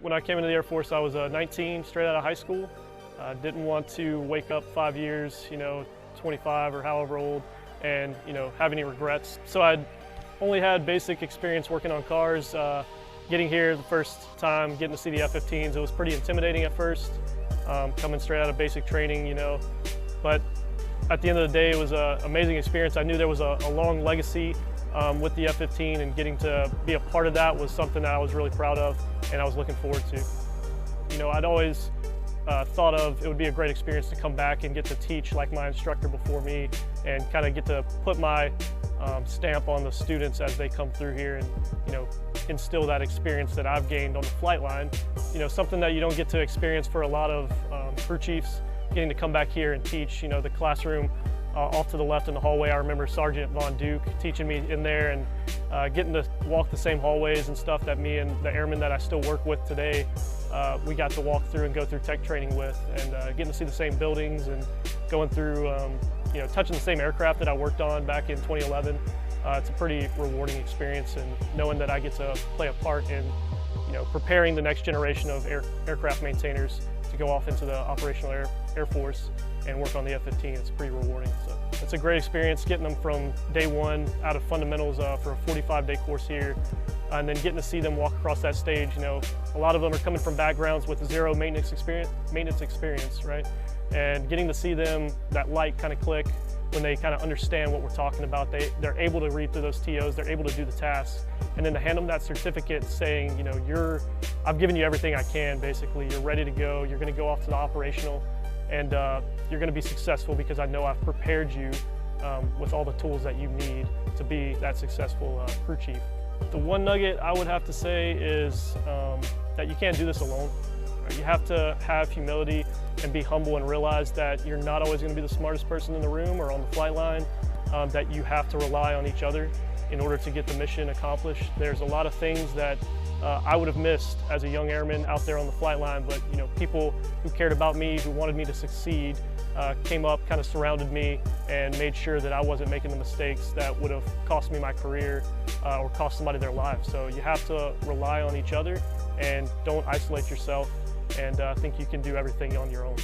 When I came into the Air Force, I was 19, straight out of high school. Didn't want to wake up 5 years, 25 or however old, and have any regrets. So I'd only had basic experience working on cars. Getting here the first time, getting to see the F-15s, it was pretty intimidating at first, coming straight out of basic training, But at the end of the day, it was an amazing experience. I knew there was a long legacy with the F-15, and getting to be a part of that was something that I was really proud of and I was looking forward to. I'd always thought of it would be a great experience to come back and get to teach like my instructor before me and kind of get to put my stamp on the students as they come through here and instill that experience that I've gained on the flight line. Something that you don't get to experience for a lot of crew chiefs, getting to come back here and teach. The classroom off to the left in the hallway, I remember Sergeant Von Duke teaching me in there and getting to walk the same hallways and stuff that me and the airmen that I still work with today, we got to walk through and go through tech training with, and getting to see the same buildings and going through, touching the same aircraft that I worked on back in 2011. It's a pretty rewarding experience, and knowing that I get to play a part in preparing the next generation of aircraft maintainers to go off into the operational Air Force and work on the F-15. It's pretty rewarding. So it's a great experience getting them from day one out of fundamentals for a 45-day course here, and then getting to see them walk across that stage. A lot of them are coming from backgrounds with zero maintenance experience, right? And getting to see them, that light kind of click when they kind of understand what we're talking about. They're able to read through those TOs, they're able to do the tasks, and then to hand them that certificate saying, I've given you everything I can, basically. You're ready to go, you're gonna go off to the operational, and you're gonna be successful because I know I've prepared you with all the tools that you need to be that successful crew chief. The one nugget I would have to say is that you can't do this alone. You have to have humility and be humble and realize that you're not always going to be the smartest person in the room or on the flight line, that you have to rely on each other in order to get the mission accomplished. There's a lot of things that I would have missed as a young airman out there on the flight line, but people who cared about me, who wanted me to succeed, came up, kind of surrounded me, and made sure that I wasn't making the mistakes that would have cost me my career or cost somebody their life. So you have to rely on each other and don't isolate yourself and think you can do everything on your own.